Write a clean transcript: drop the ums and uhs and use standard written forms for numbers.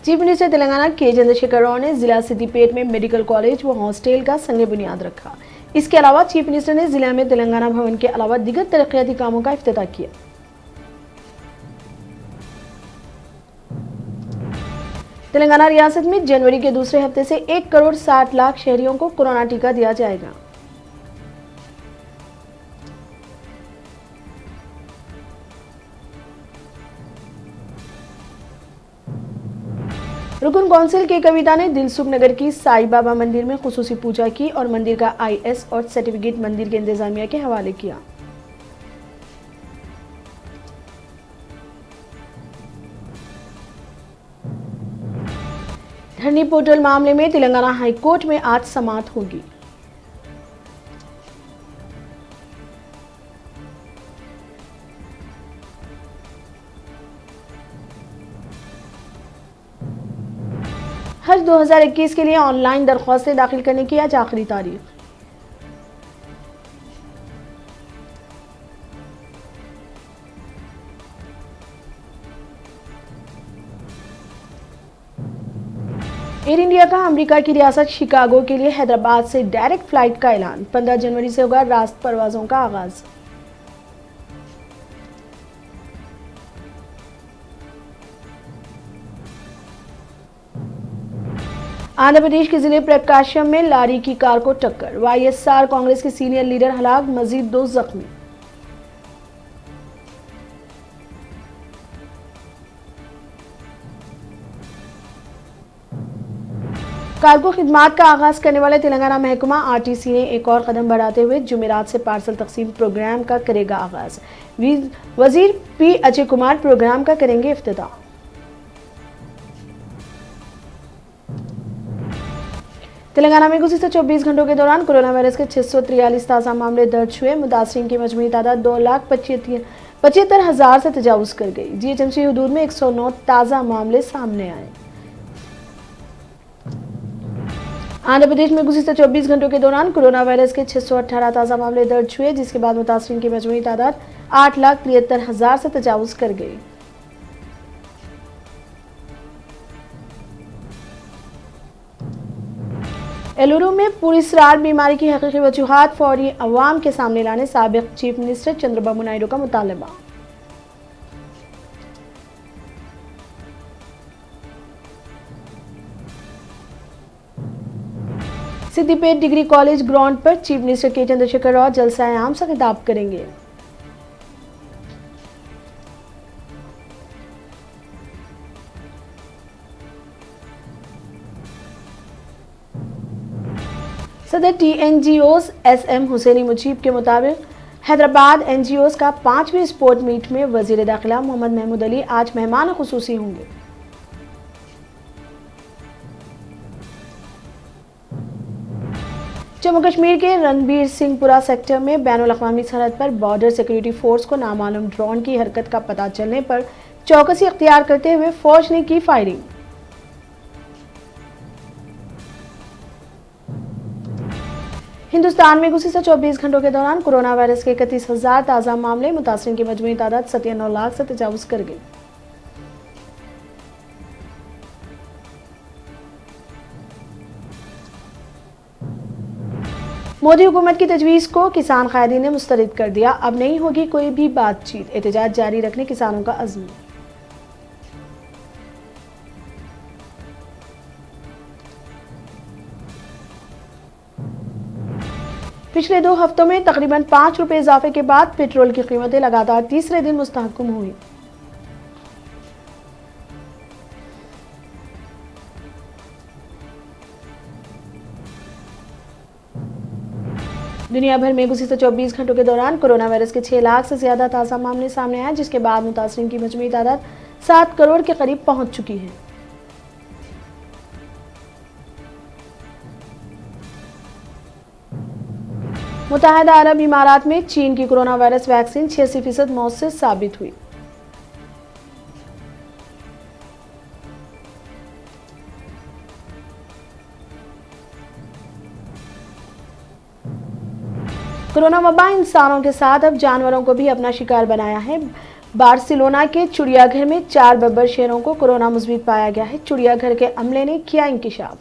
Chief minister Telangana के चंद्रशेखर राव ने जिला सिद्दीपेट में मेडिकल कॉलेज व हॉस्टल का संग बुनियाद रखा। इसके अलावा चीफ मिनिस्टर ने जिला में तेलंगाना भवन के अलावा दीगर तरक्याती कामों का इफ्तिताह किया। तेलंगाना रियासत में जनवरी के दूसरे हफ्ते से 1 करोड़ 60 लाख शहरियों को कोरोना टीका दिया जाएगा। रुकन कौंसिल के कविता ने दिलसुख नगर की साईं बाबा मंदिर में खुसूसी पूजा की और मंदिर का IS और सर्टिफिकेट मंदिर के इंतजामिया के हवाले किया। धरनी पोर्टल मामले में तेलंगाना हाई कोर्ट में आज समाअत होगी। हज 2021 के लिए ऑनलाइन दरख्वास्तें दाखिल करने की आज आखिरी तारीख। एयर इंडिया का अमेरिका की रियासत शिकागो के लिए हैदराबाद से डायरेक्ट फ्लाइट का ऐलान। 15 जनवरी से होगा रास्त परवाजों का आगाज। आंध्र प्रदेश के जिले प्रकाशम में लारी की कार को टक्कर। YSR कांग्रेस के सीनियर लीडर हलाक, मजीद 2 जख्मी। कार्गो खिदमात का आगाज करने वाले तेलंगाना महकमा RTC ने एक और कदम बढ़ाते हुए जुमेरात से पार्सल तकसीम प्रोग्राम का करेगा आगाज। वजीर P अजय कुमार प्रोग्राम का करेंगे इफ्तिताह। तेलंगाना में गुज़िश्ता 24 घंटों के दौरान कोरोना वायरस के 643 ताज़ा मामले दर्ज हुए। मुतासिरीन की मजमूई तादाद 2,75,000 से तजावुज़ कर गई। GHMC हदूद में 109 ताज़ा मामले सामने आए। आंध्र प्रदेश में गुज़िश्ता 24 घंटों के दौरान कोरोना वायरस के 618 ताज़ा मामले दर्ज हुए, जिसके बाद मुतासिरीन की मजमूई तादाद 8,73,000 से तजावुज़ कर गई। एलुरु में पुरस्रार बीमारी की हकीकी वजूहात फौरी अवाम के सामने लाने साबिक चीफ मिनिस्टर चंद्रबाबू नायडू का मुतालबा। सिद्दीपेट डिग्री कॉलेज ग्राउंड पर चीफ मिनिस्टर के चंद्रशेखर राव जलसा आम से खिताब करेंगे। सदर TNGOs SM हुसैनी मुजीब के मुताबिक हैदराबाद NGOs का 5वीं स्पोर्ट मीट में वजीर दाखिला मोहम्मद महमूद अली आज मेहमान खुसूसी होंगे। जम्मू कश्मीर के रणबीर सिंहपुरा सेक्टर में बैनुल अक़वामी सरहद पर बॉर्डर सिक्योरिटी फोर्स को नामालूम ड्रोन की हरकत का पता चलने पर चौकसी अख्तियार करते हुए फौज ने की फायरिंग। हिंदुस्तान में गुज़िश्ता 24 घंटों के दौरान कोरोना वायरस के 31,000 ताज़ा मामले, मुतासिरीन की मजमूई तादाद 97 लाख से तजावुज़ कर गई। मोदी हुकूमत की तजवीज़ को किसान कायदीन ने मुस्तरद कर दिया। अब नहीं होगी कोई भी बातचीत, एहतजाज जारी रखने किसानों का अज़्म। पिछले 2 हफ्तों में तकरीबन 5 रुपए इजाफे के बाद पेट्रोल की कीमतें लगातार तीसरे दिन मुस्तहकम हुई। दुनिया भर में गुज़िश्ता 24 घंटों के दौरान कोरोना वायरस के 6 लाख से ज्यादा ताज़ा मामले सामने आए, जिसके बाद मुतासिरीन की मजमूई तादाद 7 करोड़ के करीब पहुंच चुकी है। मुत्तहिदा अरब इमारात में चीन की कोरोना वायरस वैक्सीन 86% मौत साबित हुई। कोरोना वबा इंसानों के साथ अब जानवरों को भी अपना शिकार बनाया है। बार्सिलोना के चिड़ियाघर में 4 बब्बर शेरों को कोरोना मुस्बत पाया गया है। चिड़ियाघर के अमले ने किया इंकशाफ।